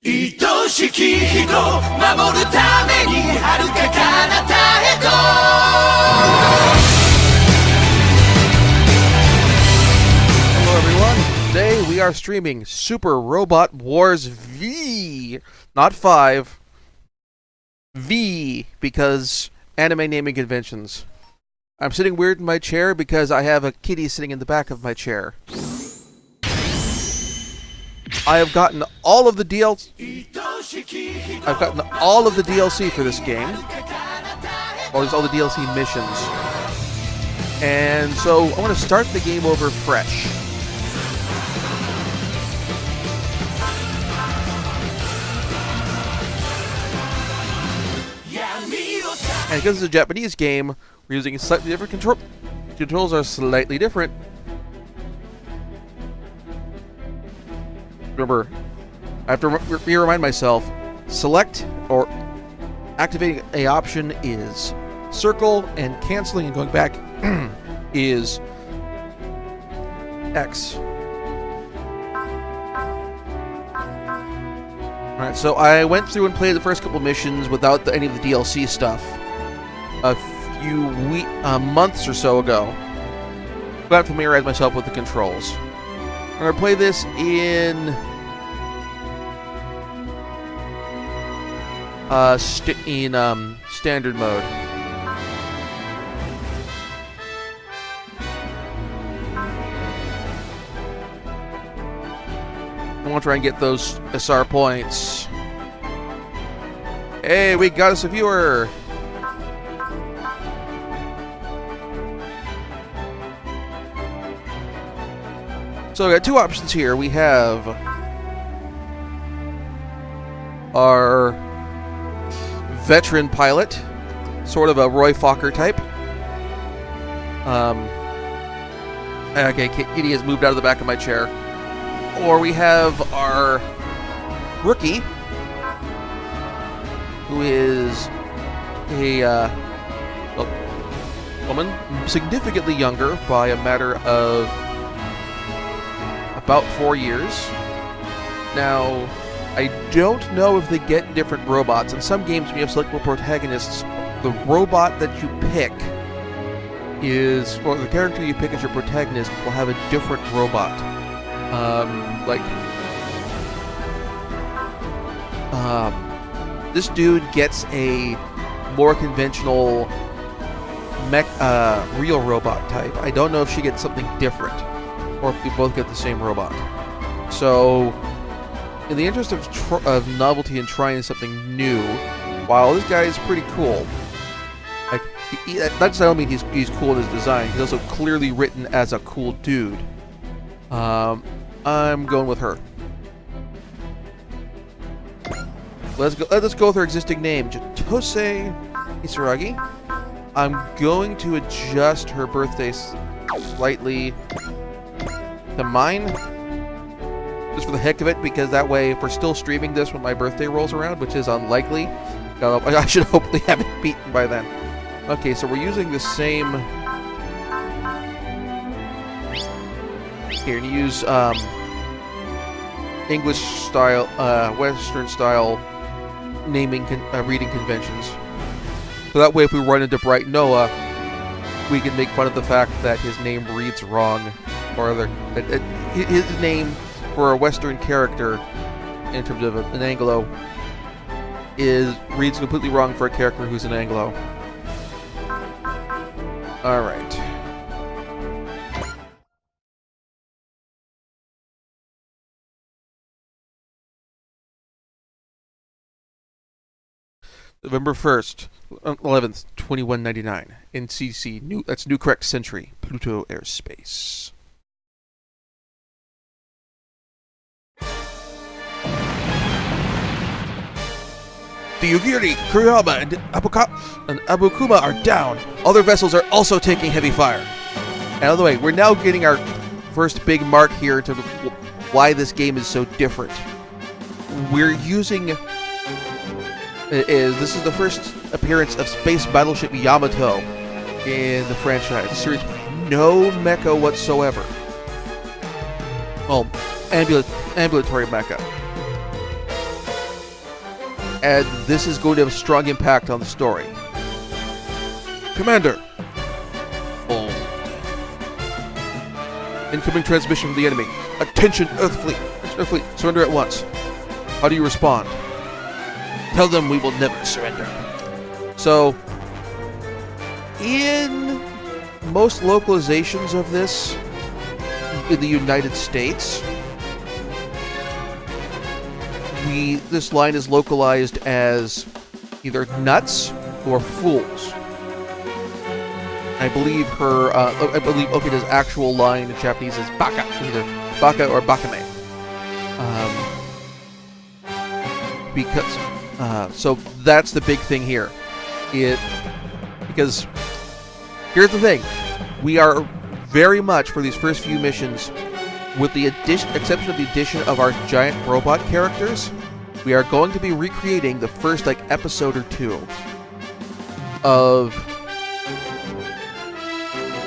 愛しき人守るために遥か彼方へと Hello everyone, today we are streaming Super Robot Wars V, not 5, V, because anime naming conventions. I'm sitting weird in my chair because I have a kitty sitting in the back of my chair. I have gotten all of the DLC. I've gotten all of the DLC for this game. Or all the DLC missions. And so I want to start the game over fresh. And because it's a Japanese game, we're using a slightly different control. Controls are slightly different. Remember, I have to remind myself, select or activating a option is circle, and canceling and going back is X. Alright, so I went through and played the first couple missions without any of the DLC stuff a few months or so ago. Got to familiarize myself with the controls. I'm going to play this in standard mode. I want to try and get those SR points. Hey, we got us a viewer! So we got two options here. We have our veteran pilot, sort of a Roy Fokker type. Okay, Kitty has moved out of the back of my chair. Or we have our rookie, who is a woman, significantly younger by a matter of about 4 years. Now, I don't know if they get different robots. In some games, when you have selectable protagonists, the robot that you pick is, or the character you pick as your protagonist will have a different robot. This dude gets a more conventional real robot type. I don't know if she gets something different, or if we both get the same robot. So, in the interest of novelty and trying something new, while this guy is pretty cool, like that doesn't mean he's cool in his design. He's also clearly written as a cool dude. I'm going with her. Let's go with her existing name, Jitose Isaragi. I'm going to adjust her birthday slightly to mine, just for the heck of it, because that way, if we're still streaming this when my birthday rolls around, which is unlikely, I should hopefully have it beaten by then. Okay, so we're using the same. Here, and use English style, Western style naming reading conventions. So that way, if we run into Bright Noah, we can make fun of the fact that his name reads wrong, or his name for a Western character, in terms of an Anglo, reads completely wrong for a character who's an Anglo. All right. November 1st, 11th, 2199. NCC, that's New Correct Century, Pluto Airspace. The Yugiri, Kuriyama, and Abukuma are down. Other vessels are also taking heavy fire. And by the way, we're now getting our first big mark here to why this game is so different. We're using... This is the first appearance of Space Battleship Yamato in the franchise. The series, no mecha whatsoever. Well, ambulatory mecha. and this is going to have a strong impact on the story. Commander! Oh. Incoming transmission from the enemy. Attention, Earth Fleet! Earth Fleet, surrender at once. How do you respond? Tell them we will never surrender. So, in most localizations of this in the United States, this line is localized as either nuts or fools. I believe Okita's actual line in Japanese is baka, either baka or bakame. So that's the big thing here. Because here's the thing, we are very much for these first few missions, with the exception of the addition of our giant robot characters, we are going to be recreating the first episode or two of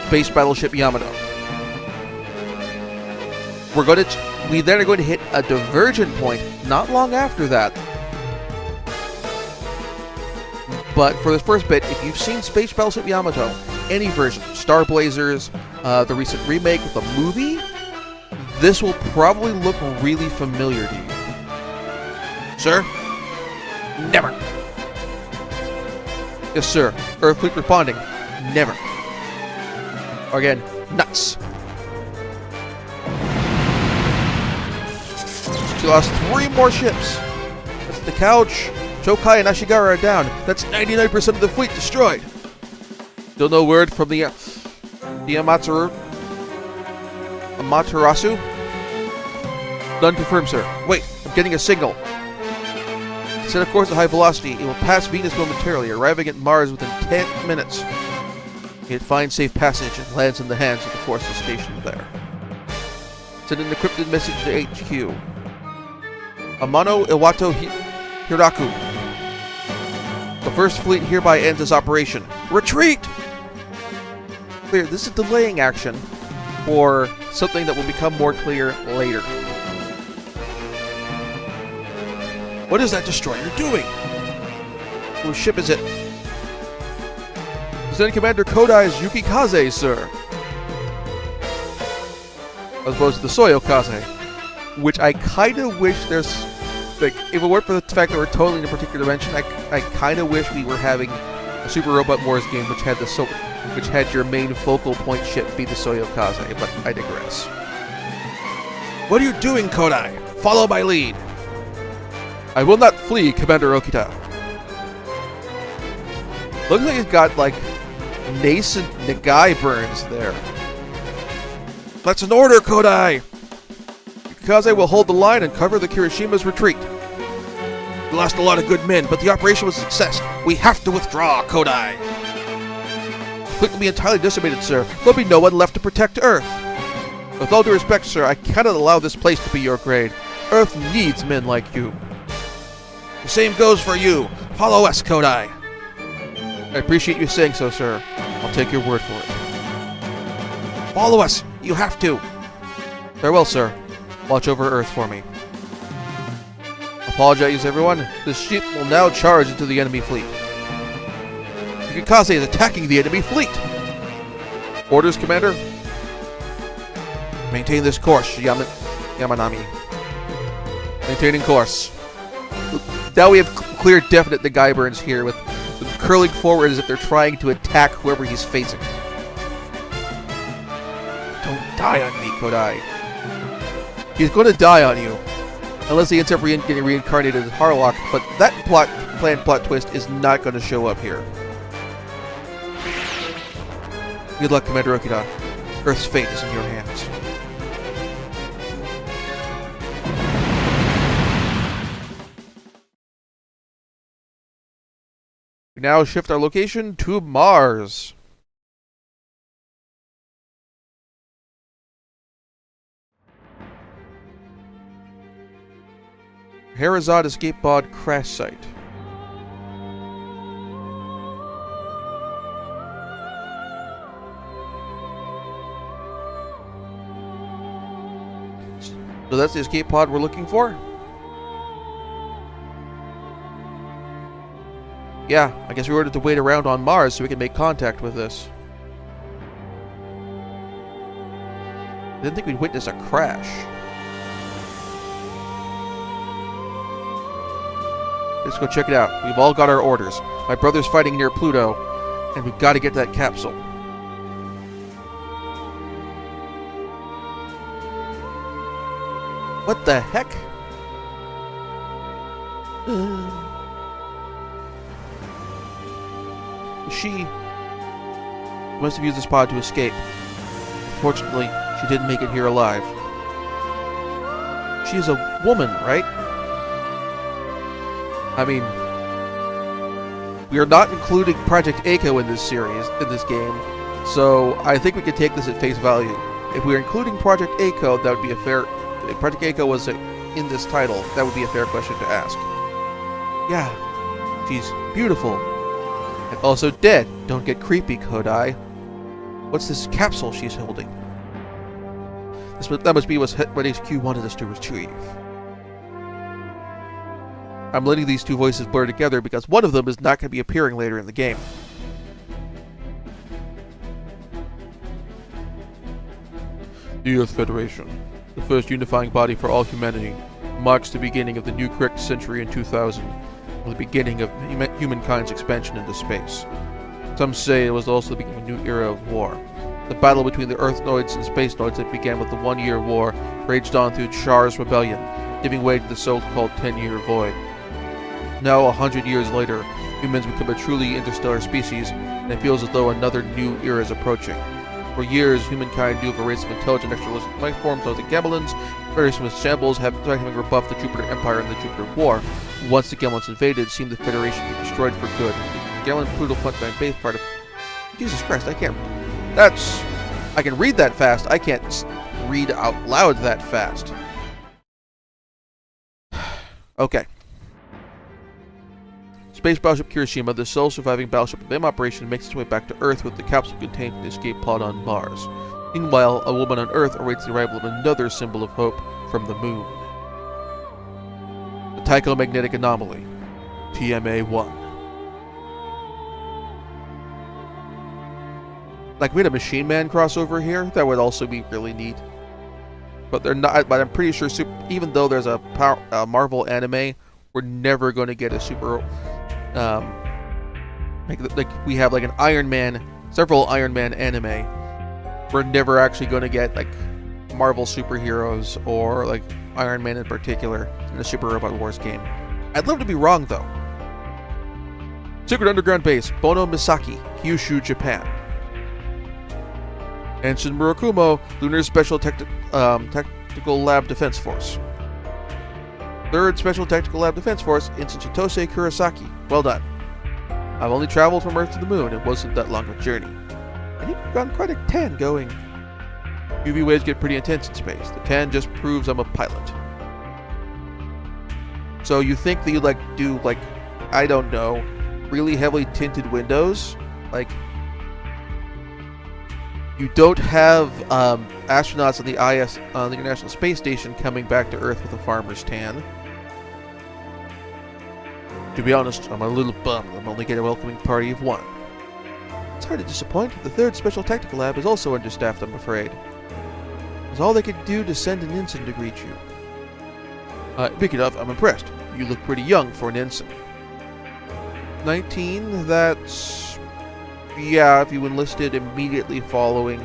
Space Battleship Yamato. We then are going to hit a divergent point not long after that. But for the first bit, if you've seen Space Battleship Yamato, any version, Star Blazers, the recent remake of the movie, this will probably look really familiar to you. Sir? Never. Yes, sir. Earth Fleet responding. Never. Or again, nuts. She lost 3 more ships. That's the Couch, Chokai, and Ashigara are down. That's 99% of the fleet destroyed. Still no word from the Amaterasu? None confirmed, sir. Wait, I'm getting a signal. Set a course at high velocity. It will pass Venus momentarily, arriving at Mars within 10 minutes. It finds safe passage and lands in the hands of the forces stationed there. Send an encrypted message to HQ. Amano Iwato Hiraku. The first fleet hereby ends its operation. Retreat! Clear, this is delaying action for something that will become more clear later. What is that destroyer doing? Whose ship is it? Lieutenant Commander Kodai's Yukikaze, sir. As opposed to the Soyokaze. Which I kind of wish there's... if it weren't for the fact that we're totally in a particular dimension, I kind of wish we were having a Super Robot Wars game which had your main focal point ship be the Soyokaze, but I digress. What are you doing, Kodai? Follow my lead. I will not flee, Commander Okita. Looks like he's got, nascent Nagai burns there. That's an order, Kodai! Yukikaze will hold the line and cover the Kirishima's retreat. We lost a lot of good men, but the operation was a success. We have to withdraw, Kodai. The fleet will be entirely decimated, sir. There'll be no one left to protect Earth. With all due respect, sir, I cannot allow this place to be your grade. Earth needs men like you. The same goes for you. Follow us, Kodai. I appreciate you saying so, sir. I'll take your word for it. Follow us. You have to. Farewell, sir. Watch over Earth for me. Apologize, everyone. This ship will now charge into the enemy fleet. Yukikaze is attacking the enemy fleet. Orders, Commander. Maintain this course, Yamanami. Maintaining course. Now we have clear, definite Nagai burns here, with them curling forward as if they're trying to attack whoever he's facing. Don't die on me, Kodai. He's going to die on you. Unless he ends up getting reincarnated as Harlock, but that planned plot twist is not going to show up here. Good luck, Commander Okita. Earth's fate is in your hands. We now shift our location to Mars. Harazad escape pod crash site. So that's the escape pod we're looking for. Yeah, I guess we ordered to wait around on Mars so we can make contact with this. I didn't think we'd witness a crash. Let's go check it out. We've all got our orders. My brother's fighting near Pluto, and we've got to get that capsule. What the heck? She must have used this pod to escape. Unfortunately, she didn't make it here alive. She is a woman, right? I mean, we are not including Project Echo in this series, in this game, so I think we can take this at face value. If we are including Project Echo, that would be a fair... If Project Echo was in this title, that would be a fair question to ask. Yeah, she's beautiful. And also dead. Don't get creepy, Kodai. What's this capsule she's holding? That must be what HQ wanted us to retrieve. I'm letting these two voices blur together because one of them is not going to be appearing later in the game. The Earth Federation, the first unifying body for all humanity, marks the beginning of the new correct century in 2000, or the beginning of humankind's expansion into space. Some say it was also the beginning of a new era of war. The battle between the Earthnoids and Spacenoids that began with the 1-year war raged on through Char's rebellion, giving way to the so-called 10-year void. Now, 100 years later, humans become a truly interstellar species, and it feels as though another new era is approaching. For years, humankind knew of a race of intelligent extraterrestrial life forms known as the Gamilons. Various shambles having rebuffed the Jupiter Empire in the Jupiter War. Once the Gamilons invaded, it seemed the Federation would be destroyed for good. The Gamelon-Pluto frontline base part of... Jesus Christ, I can't... That's... I can read that fast. I can't read out loud that fast. Okay. Space battleship Kirishima, the sole surviving battleship of the M operation, makes its way back to Earth with the capsule contained in the escape pod on Mars. Meanwhile, a woman on Earth awaits the arrival of another symbol of hope from the Moon. The Tycho-Magnetic Anomaly, TMA-1. Like, we had a Machine Man crossover here, that would also be really neat. But they're not. But I'm pretty sure, even though there's a Marvel anime, we're never going to get a super. Like we have like an Iron Man, several Iron Man anime. We're never actually going to get like Marvel superheroes or like Iron Man in particular in a Super Robot Wars game. I'd love to be wrong though. Secret Underground Base, Bono Misaki, Kyushu, Japan. Anshin Murakumo, Lunar Special Tactical Lab Defense Force. 3rd Special Tactical Lab Defense Force, Ensign Chitose Kurosaki. Well done. I've only traveled from Earth to the Moon. It wasn't that long a journey. And you've gotten quite a tan going. UV waves get pretty intense in space. The tan just proves I'm a pilot. So you think that you do I don't know, really heavily tinted windows? Like, you don't have astronauts on the IS, the International Space Station, coming back to Earth with a farmer's tan. To be honest, I'm a little bummed I'm only getting a welcoming party of 1. It's hard to disappoint. The 3rd Special Tactical Lab is also understaffed, I'm afraid. It's all they could do to send an ensign to greet you. Speaking of, I'm impressed. You look pretty young for an ensign. 19, that's... Yeah, if you enlisted immediately following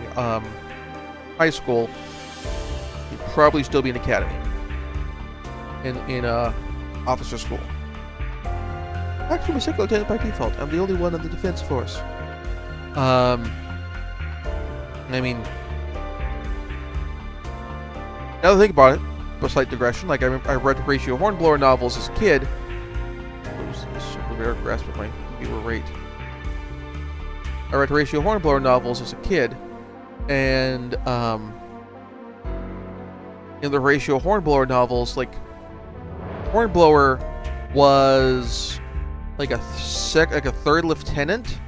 high school, you'd probably still be in academy. In officer school. Actually, I'm a second lieutenant by default. I'm the only one in the defense force. I mean, now to think about it, a slight digression. Like I read Horatio Hornblower novels as a kid. It was a rare grasp of my computer rate. I read Horatio Hornblower novels as a kid, and in the Horatio Hornblower novels, like Hornblower was like a 3rd lieutenant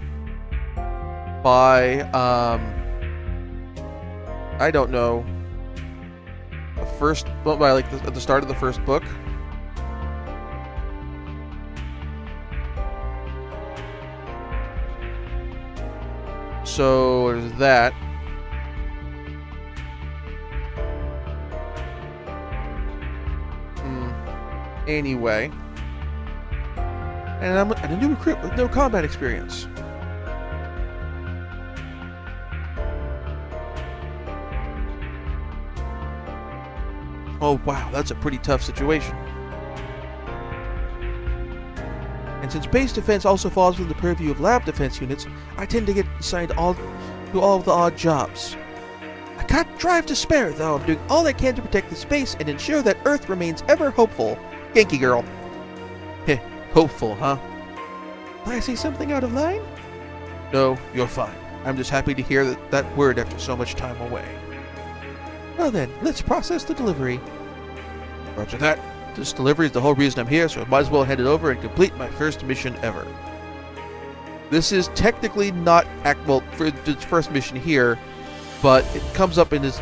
by I don't know, at the start of the first book. So there's that. Anyway. And I'm a new recruit with no combat experience. Oh wow, that's a pretty tough situation. And since base defense also falls within the purview of lab defense units, I tend to get assigned to all of the odd jobs. I can't drive to spare, though. I'm doing all I can to protect the space and ensure that Earth remains ever hopeful. Yankee girl. Heh, hopeful, huh? Did I say something out of line? No, you're fine. I'm just happy to hear that word after so much time away. Well then, let's process the delivery. Roger that. This delivery is the whole reason I'm here, so I might as well head it over and complete my first mission ever. This is technically not for its first mission here, but it comes up in his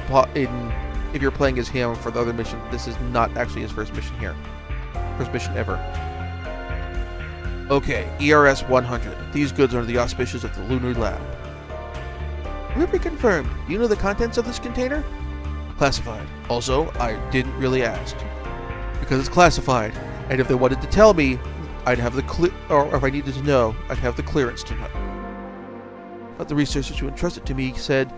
if you're playing as him for the other mission. This is not actually his first mission here. First mission ever. Okay, ERS 100. These goods are the auspicious of the Lunar Lab. Delivery confirmed. Do you know the contents of this container? Classified. Also, I didn't really ask. Because it's classified, and if they wanted to tell me, I'd have or if I needed to know, I'd have the clearance to know. But the researchers who entrusted to me said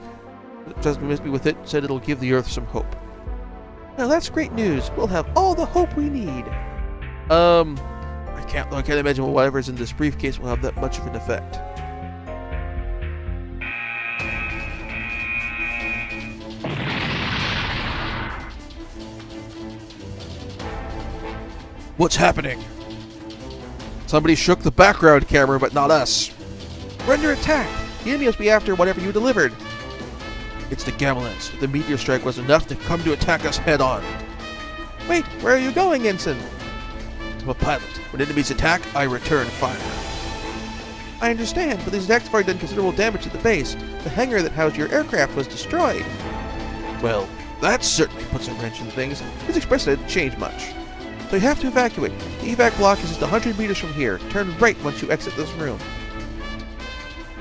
it'll give the Earth some hope. Now that's great news. We'll have all the hope we need. I can't imagine whatever's in this briefcase will have that much of an effect. What's happening? Somebody shook the background camera, but not us. We're under attack. The enemy must be after whatever you delivered. It's the Gamelins. The meteor strike was enough to come to attack us head on. Wait, where are you going, Ensign? I'm a pilot. When enemies attack, I return fire. I understand, but these attacks have already done considerable damage to the base. The hangar that housed your aircraft was destroyed. Well, that certainly puts a wrench in things. This express didn't change much. So you have to evacuate. The evac block is just 100 meters from here. Turn right once you exit this room.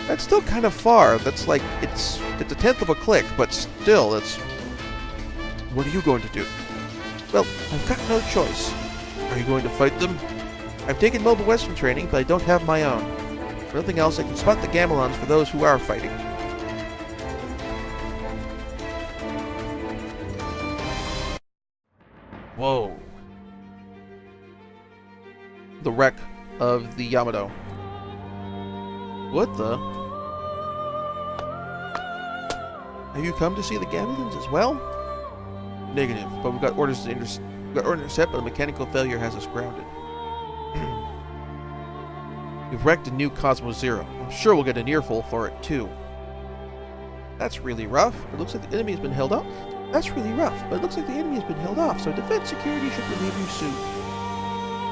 That's still kind of far. That's like, it's a tenth of a click, but still, it's... What are you going to do? Well, I've got no choice. Are you going to fight them? I've taken Mobile Western training, but I don't have my own. For nothing else, I can spot the Gamelons for those who are fighting. Whoa. The wreck of the Yamato. What the? Have you come to see the Gamelons as well? Negative, but we've got orders to intercept, but a mechanical failure has us grounded. We've wrecked a new Cosmos Zero. I'm sure we'll get an earful for it too. That's really rough. It looks like the enemy has been held off. That's really rough, but it looks like the enemy has been held off, so defense security should relieve you soon.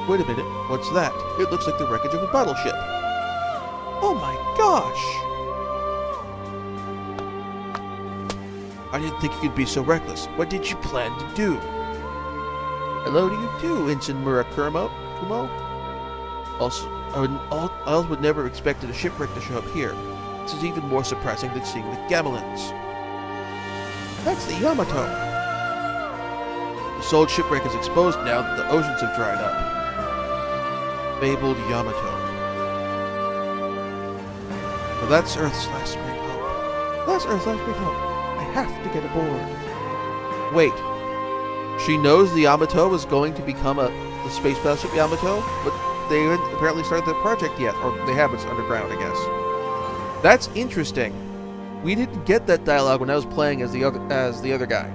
Wait a minute, what's that? It looks like the wreckage of a battleship. Oh my gosh! I didn't think you could be so reckless. What did you plan to do? Hello to you too, Ensign Murakumo. Also, I would never have expected a shipwreck to show up here. This is even more surprising than seeing the Gamelins. That's the Yamato. The sold shipwreck is exposed now that the oceans have dried up. Fabled Yamato. Well, that's Earth's last great hope. That's Earth's last great hope. I have to get aboard. Wait. She knows the Yamato is going to become the space battleship Yamato, but they haven't apparently started the project yet, or they have. It's underground, I guess. That's interesting. We didn't get that dialogue when I was playing as the other guy.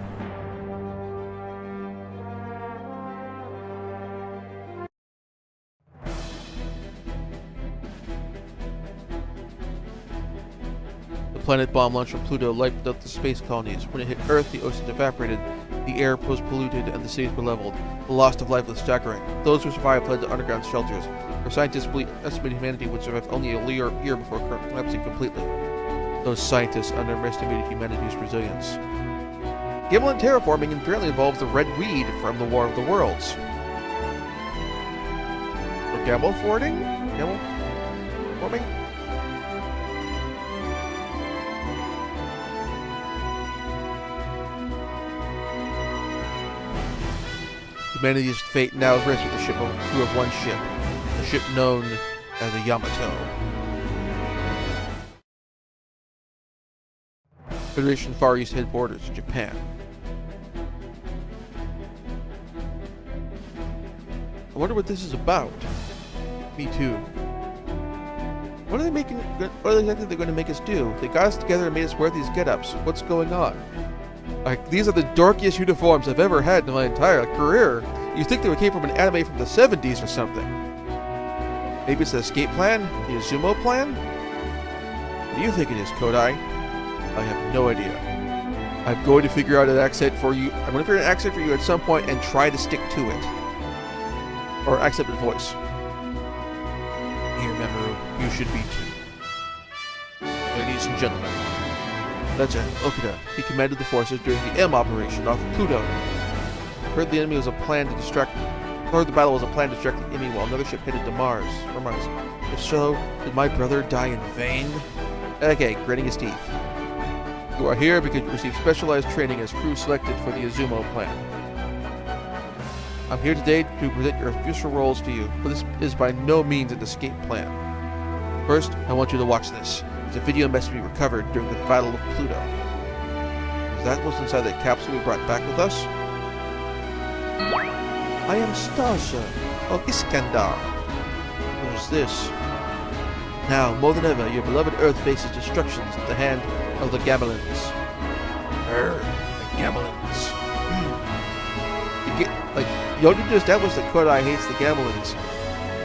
The planet bomb launched from Pluto lighted up the space colonies. When it hit Earth, the oceans evaporated, the air was polluted, and the cities were leveled. The loss of life was staggering. Those who survived fled to underground shelters, where scientists estimated humanity would survive only a year before collapsing completely. Those scientists underestimated humanity's resilience. Gamelon terraforming apparently involves the red weed from the War of the Worlds. Or Gamel forwarding? Gamel forming? Humanity's fate now rests with the ship of crew of one ship, a ship known as the Yamato. Federation Far East headquarters, Japan. I wonder what this is about. Me too. What are they making? What exactly they're going to make us do? They got us together and made us wear these get-ups. What's going on? Like, these are the dorkiest uniforms I've ever had in my entire career. You'd think they came from an anime from the 70s or something. Maybe it's the escape plan? The Izumo plan? What do you think it is, Kodai? I have no idea. I'm going to figure out an accent for you. I'm going to figure out an accent for you at some point and try to stick to it. Or accent with voice. You remember, you should be too. Ladies and gentlemen, Legend Okada. He commanded the forces during the M operation off Pluto. Heard the battle was a plan to distract the enemy while another ship headed to Mars. For Mars. If so, did my brother die in vain? Okay, gritting his teeth. You are here because you received specialized training as crew selected for the Izumo plan. I'm here today to present your official roles to you, but this is by no means an escape plan. First, I want you to watch this. It's a video message we recovered during the Battle of Pluto. Is that what's inside that capsule we brought back with us? I am Stasha of Iskandar. What is this? Now, more than ever, your beloved Earth faces destructions at the hand of the Gamelins. The Gamelins. You don't need to establish that Kodai hates the Gamelins.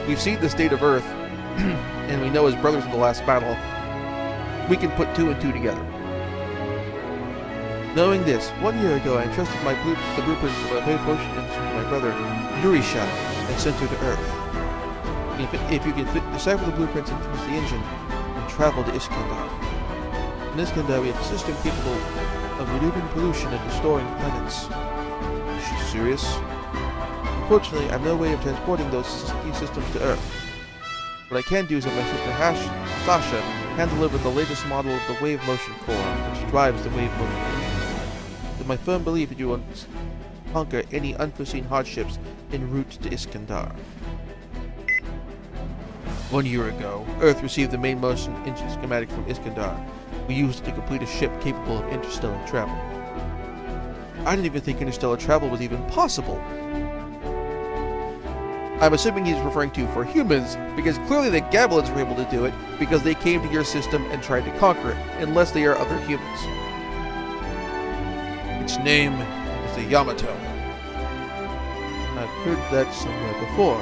We've seen the state of Earth, and we know his brothers in the last battle. We can put two and two together. Knowing this, 1 year ago I entrusted the blueprints of a wave potion to my brother, Yurisha, and sent her to Earth. If you can decipher the blueprints and finish the engine, and travel to Iskandar. In Iskandar we have a system capable of removing pollution and restoring planets. Is she serious? Unfortunately, I have no way of transporting those key systems to Earth. What I can do is have my sister Sasha hand-deliver the latest model of the wave motion core, which drives the wave motion. With my firm belief that you will conquer any unforeseen hardships en route to Iskandar. 1 year ago, Earth received the main motion engine schematic from Iskandar. We used it to complete a ship capable of interstellar travel. I didn't even think interstellar travel was even possible. I'm assuming he's referring to for humans, because clearly the Gamelins were able to do it because they came to your system and tried to conquer it, unless they are other humans. Its name is the Yamato. I've heard that somewhere before.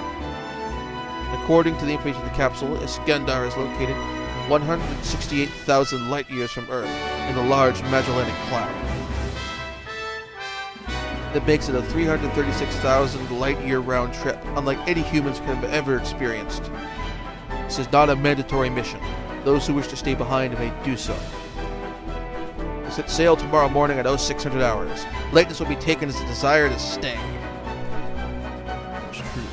According to the information in the capsule, Iskandar is located 168,000 light-years from Earth in a large Magellanic Cloud. That makes it a 336,000 light-year round trip, unlike any humans could have ever experienced. This is not a mandatory mission. Those who wish to stay behind may do so. We set sail tomorrow morning at 0600 hours. Lateness will be taken as a desire to stay. It's true.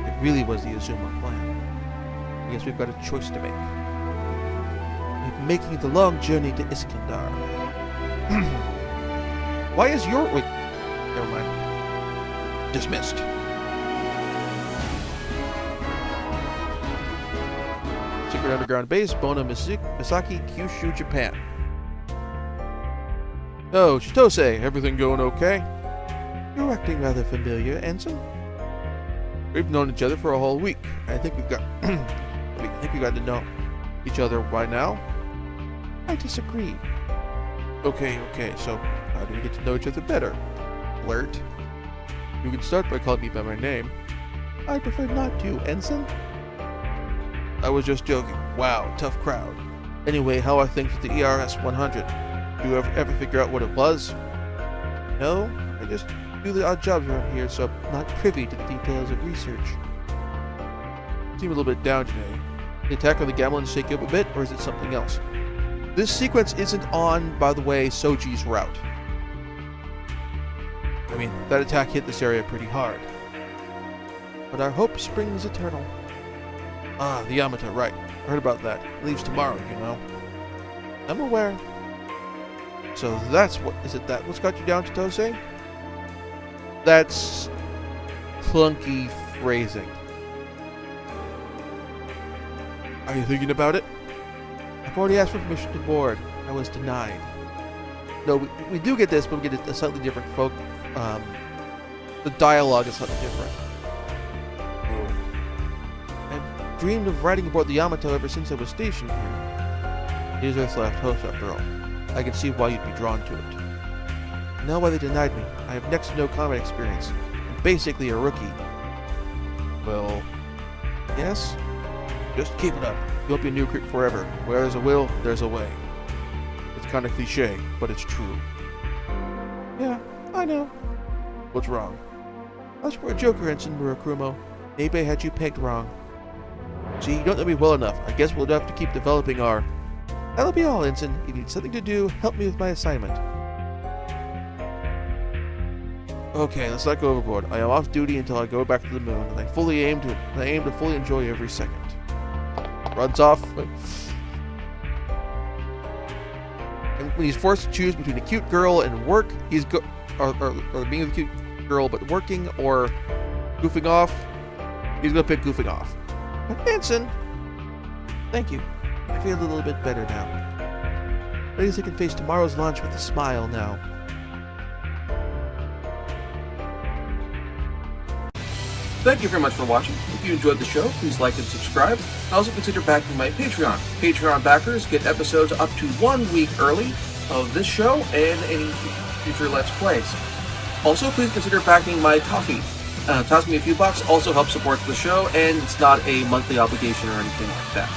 It really was the Izumo plan. I guess we've got a choice to make. We're making the long journey to Iskandar. Why is your... Wait. Never mind. Dismissed. Secret Underground Base, Bona Misaki, Kyushu, Japan. Oh, Chitose, everything going okay? You're acting rather familiar, Ensign. We've known each other for a whole week. I think we've got... I think we got to know each other by now. I disagree. Okay, so how do we get to know each other better? Flirt. You can start by calling me by my name. I prefer not to, Ensign. I was just joking. Wow, tough crowd. Anyway, how are things with the ERS-100? Do you ever figure out what it was? No, I just do the odd jobs around here, so I'm not privy to the details of research. You seem a little bit down today. Did the attack on the Gamelins shake you up a bit, or is it something else? This sequence isn't on, by the way, Soji's route. I mean, that attack hit this area pretty hard. But our hope springs eternal. Ah, the Yamato, right. I heard about that. It leaves tomorrow, you know. I'm aware. So that's what... Is it that what's got you down, Chitose? That's clunky phrasing. Are you thinking about it? I've already asked for permission to board. I was denied. No, we do get this, but we get a slightly different the dialogue is slightly different. I've dreamed of riding aboard the Yamato ever since I was stationed here. It is Earth's last host, after all. I can see why you'd be drawn to it. I know why they denied me. I have next to no combat experience. I'm basically a rookie. Well, yes? Just keep it up. You'll be a new creep forever. Where there's a will, there's a way. It's kind of cliche, but it's true. Yeah, I know. What's wrong? As for a joker, Ensign Murakumo, maybe I had you pegged wrong. See, you don't know me well enough. I guess we'll have to keep developing our... That'll be all, Ensign. If you need something to do, help me with my assignment. Okay, let's not go overboard. I am off duty until I go back to the moon, and I aim to fully enjoy every second. Runs off. And when he's forced to choose between a cute girl and work, or being a cute girl but working, or goofing off, he's gonna pick goofing off. But Ensign, thank you. I feel a little bit better now. At least I can face tomorrow's launch with a smile now. Thank you very much for watching. If you enjoyed the show, please like and subscribe. Also consider backing my Patreon. Patreon backers get episodes up to 1 week early of this show and any future Let's Plays. Also, please consider backing my Ko-fi. Toss me a few bucks also helps support the show, and it's not a monthly obligation or anything like that.